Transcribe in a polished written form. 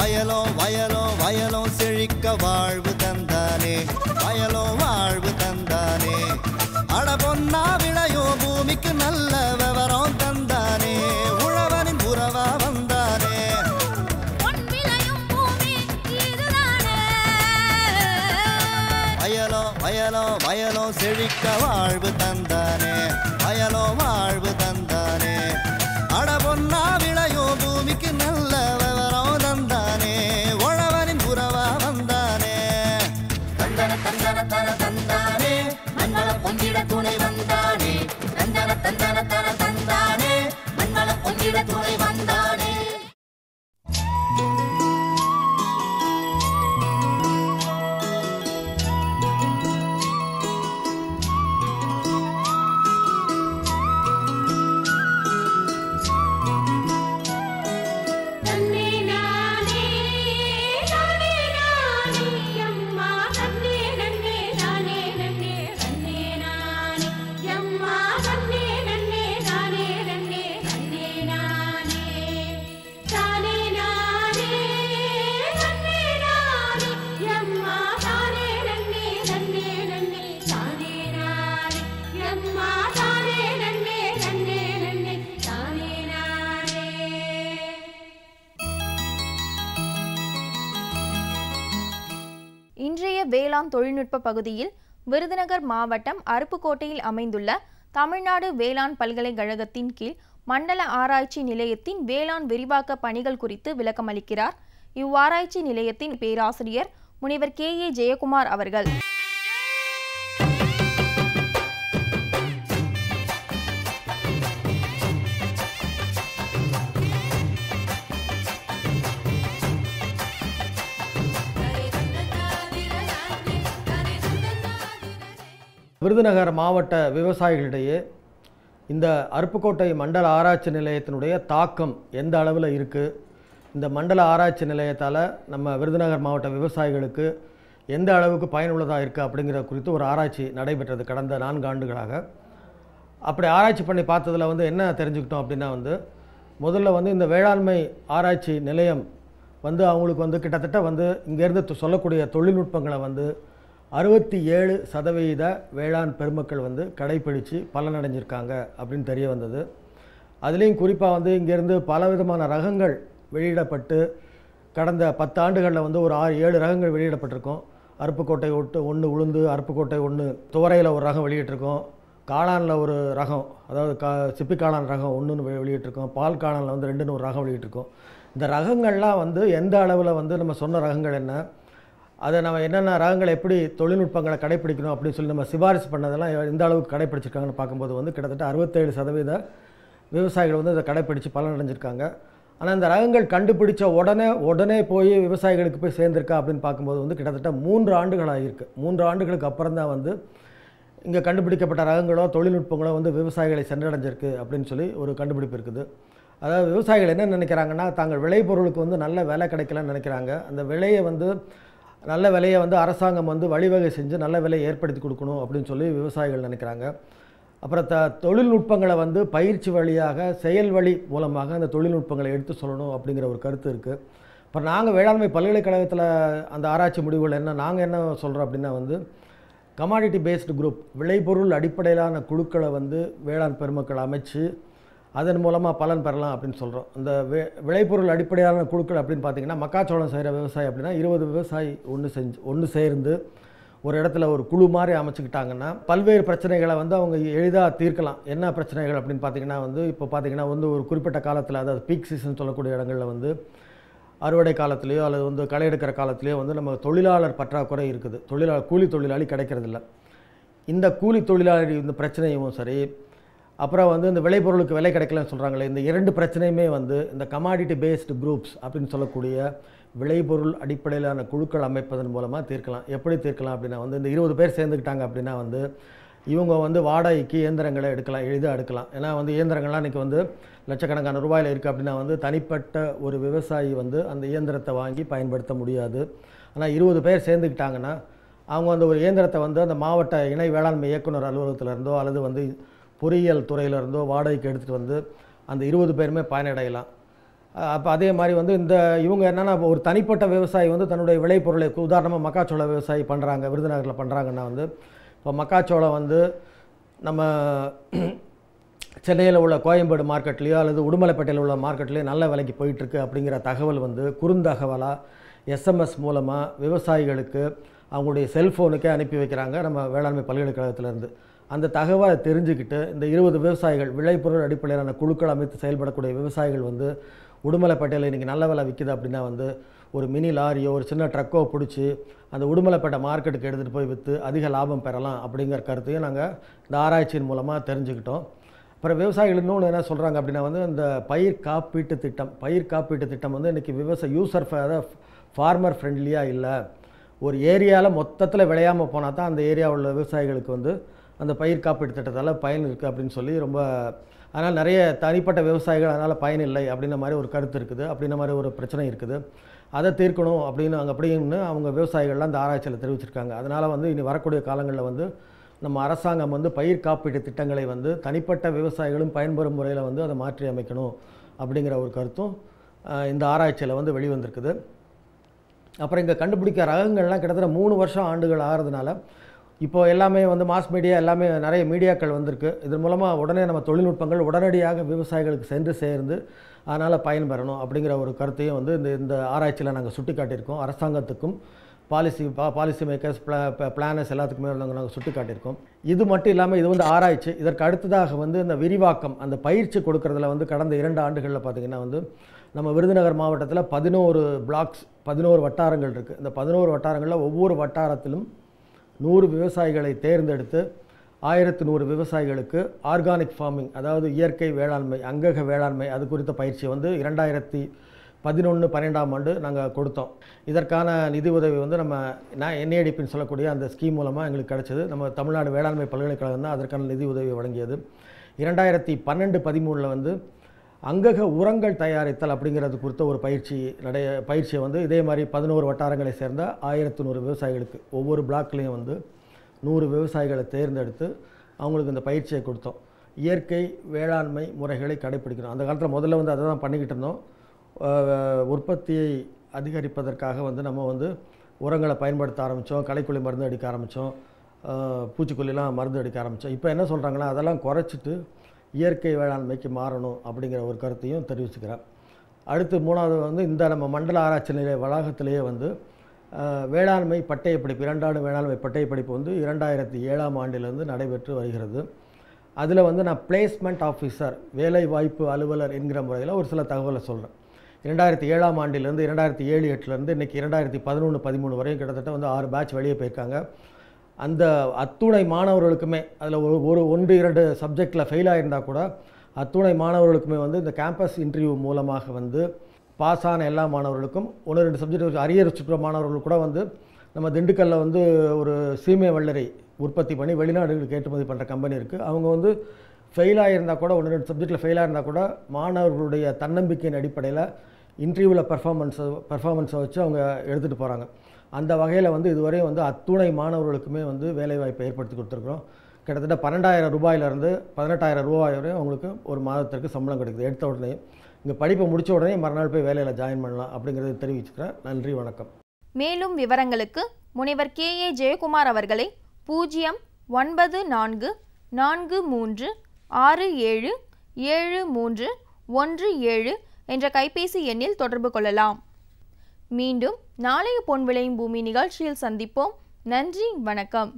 வயலோ வயலோ வயலோ செழிக்க வாழ்வு தந்தானே, வயலோ வாழ்வு தந்தானே. அட பொன்னா விளையோ பூமிக்கு நல்ல விவரம் தந்தானே, உழவனின் உறவா வந்தானே. வயலோ வயலோ வயலோ செழிக்க வாழ்வு தந்தானே, வயலோ வாழ்வு தந்தானே. அட பொன்னா விளையோ பூமிக்கு நல்ல விவரம் தந்தானே, உழவனின் உறவா வந்தானே. தந்தன தந்தன தன தந்தானே, மண்வள பொங்கிட துணை வந்தானே. தந்தன தந்தன தன தந்தானே, மண்வள பொங்கிட துணை வந்தானே. இன்றைய வேளாண் தொழில்நுட்ப பகுதியில் விருதுநகர் மாவட்டம் அருப்புக்கோட்டையில் அமைந்துள்ள தமிழ்நாடு வேளாண் பல்கலைக்கழகத்தின் கீழ் மண்டல ஆராய்ச்சி நிலையத்தின் வேளாண் விரிவாக்க பணிகள் குறித்து விளக்கமளிக்கிறார் இவ்வாராய்ச்சி நிலையத்தின் பேராசிரியர் முனைவர் KA ஜெயக்குமார் அவர்கள். விருதுநகர் மாவட்ட விவசாயிகளிடையே இந்த அருப்புக்கோட்டை மண்டல ஆராய்ச்சி நிலையத்தினுடைய தாக்கம் எந்த அளவில் இருக்குது, இந்த மண்டல ஆராய்ச்சி நிலையத்தால் நம்ம விருதுநகர் மாவட்ட விவசாயிகளுக்கு எந்த அளவுக்கு பயனுள்ளதாக இருக்குது அப்படிங்கிற குறித்து ஒரு ஆராய்ச்சி நடைபெற்றது கடந்த 4 ஆண்டுகளாக. அப்படி ஆராய்ச்சி பண்ணி பார்த்ததில் என்ன தெரிஞ்சுக்கிட்டோம் அப்படின்னா முதல்ல இந்த வேளாண்மை ஆராய்ச்சி நிலையம் அவங்களுக்கு கிட்டத்தட்ட இங்கேருந்து சொல்லக்கூடிய தொழில்நுட்பங்களை 67% வேளாண் பெருமக்கள் கடைப்பிடித்து பலனடைஞ்சிருக்காங்க அப்படின்னு தெரிய வந்தது. அதுலேயும் குறிப்பாக இங்கேருந்து பலவிதமான ரகங்கள் வெளியிடப்பட்டு கடந்த 10 ஆண்டுகளில் ஒரு 6-7 ரகங்கள் வெளியிடப்பட்டிருக்கோம். அருப்புக்கோட்டை 1 உளுந்து, அருப்புக்கோட்டை 1 துவரையில் ஒரு ரகம் வெளியிட்டிருக்கோம், காளானில் ஒரு ரகம், அதாவது சிப்பி காளான் ரகம் 1ன்னு வெளியிட்டிருக்கோம், பால் காளானில் 2ன்னு ஒரு ரகம் வெளியிட்டிருக்கோம். இந்த ரகங்கள்லாம் எந்த அளவில் நம்ம சொன்ன ரகங்கள் என்ன, அதை நம்ம என்னென்ன ரகங்களை எப்படி தொழில்நுட்பங்களை கடைப்பிடிக்கணும் அப்படின்னு சொல்லி நம்ம சிபாரிசு பண்ணதெல்லாம் எந்த அளவுக்கு கடைப்பிடிச்சிருக்காங்கன்னு பார்க்கும்போது கிட்டத்தட்ட 67% விவசாயிகள் இதை கடைப்பிடித்து பலனடைஞ்சிருக்காங்க. ஆனால் இந்த ரகங்கள் கண்டுபிடிச்ச உடனே போய் விவசாயிகளுக்கு போய் சேர்ந்திருக்கா அப்படின்னு பார்க்கும்போது கிட்டத்தட்ட 3 ஆண்டுகளாக இருக்குது. 3 ஆண்டுகளுக்கு அப்புறம் தான் இங்கே கண்டுபிடிக்கப்பட்ட ரகங்களோ தொழில்நுட்பங்களோ விவசாயிகளை சென்றடைஞ்சிருக்கு அப்படின்னு சொல்லி ஒரு கண்டுபிடிப்பு இருக்குது. அதாவது விவசாயிகள் என்ன நினைக்கிறாங்கன்னா, தாங்கள் விளைபொருளுக்கு நல்ல விலை கிடைக்கலன்னு நினைக்கிறாங்க. அந்த விலையை நல்ல விலையை அரசாங்கம் வழிவகை செஞ்சு நல்ல விலையை ஏற்படுத்தி கொடுக்கணும் அப்படின்னு சொல்லி விவசாயிகள் நினைக்கிறாங்க. அப்புறம் தொழில்நுட்பங்களை பயிற்சி வழியாக செயல் வழி மூலமாக அந்த தொழில்நுட்பங்களை எடுத்து சொல்லணும் அப்படிங்கிற ஒரு கருத்து இருக்குது. அப்புறம் நாங்கள் வேளாண்மை பல்கலைக்கழகத்தில் அந்த ஆராய்ச்சி முடிவுகள் நாங்கள் என்ன சொல்கிறோம் அப்படின்னா கமாடிட்டி பேஸ்டு குரூப், விளைபொருள் அடிப்படையிலான குழுக்களை வேளாண் பெருமக்கள் அமைச்சு அதன் மூலமாக பலன் பெறலாம் அப்படின்னு சொல்கிறோம். இந்த விளைபொருள் அடிப்படையான குழுக்கள் அப்படின்னு பார்த்திங்கன்னா, மக்காச்சோளம் செய்கிற விவசாயி அப்படின்னா 20 விவசாயி ஒன்று சேர்ந்து ஒரு இடத்துல ஒரு குழு மாதிரி அமைச்சுக்கிட்டாங்கன்னா பல்வேறு பிரச்சனைகளை அவங்க எளிதாக தீர்க்கலாம். என்ன பிரச்சனைகள் அப்படின்னு பார்த்திங்கன்னா இப்போ பார்த்திங்கன்னா ஒரு குறிப்பிட்ட காலத்தில், அதாவது பீக் சீசன் சொல்லக்கூடிய இடங்களில் அறுவடை காலத்துலேயோ அல்லது களை எடுக்கிற காலத்துலேயோ நம்ம தொழிலாளர் பற்றாக்குறை இருக்குது, கூலி தொழிலாளி கிடைக்கிறதில்ல. இந்த கூலி தொழிலாளி இந்த பிரச்சனையும் சரி, அப்புறம் இந்த விளைபொருளுக்கு விலை கிடைக்கலன்னு சொல்கிறாங்களே, இந்த 2 பிரச்சனையுமே இந்த கமாடிட்டி பேஸ்டு குரூப்ஸ் அப்படின்னு சொல்லக்கூடிய விளைபொருள் அடிப்படையிலான குழுக்கள் அமைப்பதன் மூலமாக தீர்க்கலாம். எப்படி தீர்க்கலாம் அப்படின்னா இந்த 20 பேர் சேர்ந்துக்கிட்டாங்க அப்படின்னா இவங்க வாடகைக்கு இயந்திரங்களை எடுக்கலாம், எளிதாக எடுக்கலாம். ஏன்னா இயந்திரங்கள்லாம் இன்றைக்கி லட்சக்கணக்கான ரூபாயில் இருக்குது அப்படின்னா தனிப்பட்ட ஒரு விவசாயி அந்த இயந்திரத்தை வாங்கி பயன்படுத்த முடியாது. ஆனால் 20 பேர் சேர்ந்துக்கிட்டாங்கன்னா அவங்க ஒரு இயந்திரத்தை அந்த மாவட்ட இணை வேளாண்மை இயக்குனர் அலுவலகத்திலேருந்தோ அல்லது பொறியியல் துறையிலிருந்தோ வாடகைக்கு எடுத்துகிட்டு அந்த 20 பேருமே பயனடையலாம். அப்போ அதே மாதிரி வந்து இவங்க என்னென்னா ஒரு தனிப்பட்ட விவசாயி வந்து தன்னுடைய விளைபொருளை உதாரணமாக மக்காச்சோள விவசாயி பண்ணுறாங்க, விருதுநகரில் பண்ணுறாங்கன்னா வந்து இப்போ மக்காச்சோளம் வந்து நம்ம சென்னையில் உள்ள கோயம்பேடு மார்க்கெட்லேயோ அல்லது உடுமலைப்பேட்டையில் உள்ள மார்க்கெட்லேயோ நல்ல விலைக்கு போயிட்டுருக்கு அப்படிங்கிற தகவல் வந்து குறுந்தகவலாக எஸ்எம்எஸ் மூலமாக விவசாயிகளுக்கு அவங்களுடைய செல்ஃபோனுக்கே அனுப்பி வைக்கிறாங்க நம்ம வேளாண்மை பல்கலைக்கழகத்திலேருந்து. அந்த தகவலை தெரிஞ்சுக்கிட்டு இந்த 20 விவசாயிகள் விளைபொருள் அடிப்படையிலான குழுக்கள் அமைத்து செயல்படக்கூடிய விவசாயிகள் வந்து உடுமலைப்பேட்டையில் இன்றைக்கி நல்ல விலை விற்கிது அப்படின்னா வந்து ஒரு மினி லாரியோ ஒரு சின்ன ட்ரக்கோ பிடிச்சி அந்த உடுமலைப்பேட்டை மார்க்கெட்டுக்கு எடுத்துகிட்டு போய் விற்று அதிக லாபம் பெறலாம் அப்படிங்கிற கருத்தையும் நாங்கள் இந்த ஆராய்ச்சியின் மூலமாக தெரிஞ்சுக்கிட்டோம். அப்புறம் விவசாயிகள் இன்னொன்று என்ன சொல்கிறாங்க அப்படின்னா வந்து இந்த பயிர் காப்பீட்டு திட்டம் வந்து இன்றைக்கி யூசர் ஃபார்மர் ஃப்ரெண்ட்லியாக இல்லை. ஒரு ஏரியாவில் மொத்தத்தில் விளையாமல் போனால் தான் அந்த ஏரியாவில் உள்ள விவசாயிகளுக்கு வந்து அந்த பயிர் காப்பீட்டு திட்டத்தால் பயன் இருக்குது அப்படின்னு சொல்லி ரொம்ப அதனால் நிறைய தனிப்பட்ட விவசாயிகள் அதனால் பயன் இல்லை அப்படின்ற மாதிரி ஒரு கருத்து இருக்குது, அப்படின்ற மாதிரி ஒரு பிரச்சனை இருக்குது. அதை தீர்க்கணும் அப்படின்னு அவங்க விவசாயிகள்லாம் அந்த ஆராய்ச்சியில் தெரிவிச்சிருக்காங்க. அதனால் வந்து இனி வரக்கூடிய காலங்களில் வந்து நம்ம அரசாங்கம் வந்து பயிர் காப்பீட்டு திட்டங்களை வந்து தனிப்பட்ட விவசாயிகளும் பயன்பெறும் முறையில் வந்து அதை மாற்றி அமைக்கணும் அப்படிங்கிற ஒரு கருத்தும் இந்த ஆராய்ச்சியில் வந்து வெளிவந்திருக்குது. அப்புறம் இங்கே கண்டுபிடிக்க ரகங்கள்லாம் கிட்டத்தட்ட 3 வருஷம் ஆண்டுகள் ஆகிறதுனால இப்போது எல்லாமே வந்து மாஸ் மீடியா எல்லாமே நிறைய மீடியாக்கள் வந்திருக்கு. இதன் மூலமாக உடனே நம்ம தொழில்நுட்பங்கள் உடனடியாக விவசாயிகளுக்கு சென்று சேர்ந்து அதனால் பயன்பெறணும் அப்படிங்கிற ஒரு கருத்தையும் வந்து இந்த ஆராய்ச்சியில் நாங்கள் சுட்டி காட்டியிருக்கோம். அரசாங்கத்துக்கும் பாலிசி மேக்கர்ஸ் பிளானர்ஸ் எல்லாத்துக்குமே நாங்கள் சுட்டி காட்டியிருக்கோம். இது மட்டும் இல்லாமல் இது வந்து ஆராய்ச்சி. இதற்கு அடுத்ததாக வந்து இந்த விரிவாக்கம் அந்த பயிற்சி கொடுக்கறதுல வந்து கடந்த 2 ஆண்டுகளில் பார்த்திங்கன்னா வந்து நம்ம விருதுநகர் மாவட்டத்தில் 11 பிளாக்ஸ் 11 வட்டாரங்கள் இருக்குது. இந்த 11 வட்டாரங்களில் ஒவ்வொரு வட்டாரத்திலும் 100 விவசாயிகளை தேர்ந்தெடுத்து 1100 விவசாயிகளுக்கு ஆர்கானிக் ஃபார்மிங் அதாவது இயற்கை வேளாண்மை அங்கக வேளாண்மை அது குறித்த பயிற்சியை வந்து 2011-12ஆம் ஆண்டு நாங்கள் கொடுத்தோம். இதற்கான நிதி உதவி வந்து நம்ம NADPன்னு சொல்லக்கூடிய அந்த ஸ்கீம் மூலமாக எங்களுக்கு கிடச்சிது. நம்ம தமிழ்நாடு வேளாண்மை பல்கலைக்கழகம் தான் அதற்கான நிதி உதவி வழங்கியது. 2012-13 வந்து அங்கக உரங்கள் தயாரித்தல் அப்படிங்கிறது குறித்த ஒரு பயிற்சியை வந்து இதே மாதிரி 11 வட்டாரங்களை சேர்ந்த 1100 விவசாயிகளுக்கு ஒவ்வொரு பிளாக்லேயும் வந்து 100 விவசாயிகளை தேர்ந்தெடுத்து அவங்களுக்கு இந்த பயிற்சியை கொடுத்தோம். இயற்கை வேளாண்மை முறைகளை கடைப்பிடிக்கணும். அந்த காலத்தில் முதல்ல வந்து அதை தான் பண்ணிக்கிட்டு இருந்தோம். உற்பத்தியை அதிகரிப்பதற்காக வந்து நம்ம வந்து உரங்களை பயன்படுத்த ஆரம்பித்தோம், களைக்கொல்லி மருந்து அடிக்க ஆரம்பித்தோம், பூச்சிக்கொல்லிலாம் மருந்து அடிக்க ஆரம்பித்தோம். இப்போ என்ன சொல்கிறாங்கன்னா அதெல்லாம் குறைச்சிட்டு இயற்கை வேளாண்மைக்கு மாறணும் அப்படிங்கிற ஒரு கருத்தையும் தெரிவிச்சுக்கிறேன். அடுத்து 3வது வந்து இந்த நம்ம மண்டல ஆராய்ச்சி நிலைய வளாகத்திலேயே வந்து வேளாண்மை பட்டயப்படிப்பு 2 ஆண்டு வேளாண்மை பட்டயப்படிப்பு வந்து 2007ஆம் ஆண்டிலிருந்து நடைபெற்று வருகிறது. அதில் வந்து நான் பிளேஸ்மெண்ட் ஆஃபீஸர் வேலை வாய்ப்பு அலுவலர் என்கிற முறையில் ஒரு சில தகவலை சொல்கிறேன். 2007ஆம் ஆண்டிலிருந்து 2007-08 இன்றைக்கி 2011-13 வரையும் கிட்டத்தட்ட வந்து 6 பேட்ச் வெளியே போயிருக்காங்க. அந்த அத்துணை மாணவர்களுக்குமே அதில் 1-2 சப்ஜெக்டில் ஃபெயில் ஆகியிருந்தால் கூட அத்துணை மாணவர்களுக்குமே வந்து இந்த கேம்பஸ் இன்டர்வியூ மூலமாக வந்து பாஸ் ஆன எல்லா மாணவர்களுக்கும் 1-2 சப்ஜெக்ட் அரியர் வச்சுக்கிற மாணவர்கள் கூட வந்து நம்ம திண்டுக்கல்லில் வந்து ஒரு சீமை வல்லரை உற்பத்தி பண்ணி வெளிநாடுகளுக்கு ஏற்றுமதி பண்ணுற கம்பெனி இருக்குது. அவங்க வந்து ஃபெயில் ஆகியிருந்தால் கூட 1-2 சப்ஜெக்டில் ஃபெயில் ஆகியிருந்தால் கூட மாணவர்களுடைய தன்னம்பிக்கையின் அடிப்படையில் இன்டர்வியூவில் பர்ஃபார்மன்ஸை வச்சு அவங்க எடுத்துகிட்டு போகிறாங்க. அந்த வகையில் வந்து இதுவரையும் வந்து அத்துணை மாணவர்களுக்குமே வந்து வேலைவாய்ப்பை ஏற்படுத்தி கொடுத்துருக்குறோம். கிட்டத்தட்ட 12,000 ரூபாயிலிருந்து 18,000 ரூபாய் வரை அவங்களுக்கு ஒரு மாதத்திற்கு சம்பளம் கிடைக்குது. எடுத்த உடனே இங்கே படிப்பை முடித்த உடனே மறுநாள் போய் வேலையில் ஜாயின் பண்ணலாம் அப்படிங்கிறத தெரிவிச்சுக்கிறேன். நன்றி, வணக்கம். மேலும் விவரங்களுக்கு முனைவர் KA ஜெயக்குமார் அவர்களை 0944677317 என்ற கைபேசி எண்ணில் தொடர்பு கொள்ளலாம். மீண்டும் நாளைய பொன் விளையும் பூமி நிகழ்ச்சியில் சந்திப்போம். நன்றி, வணக்கம்.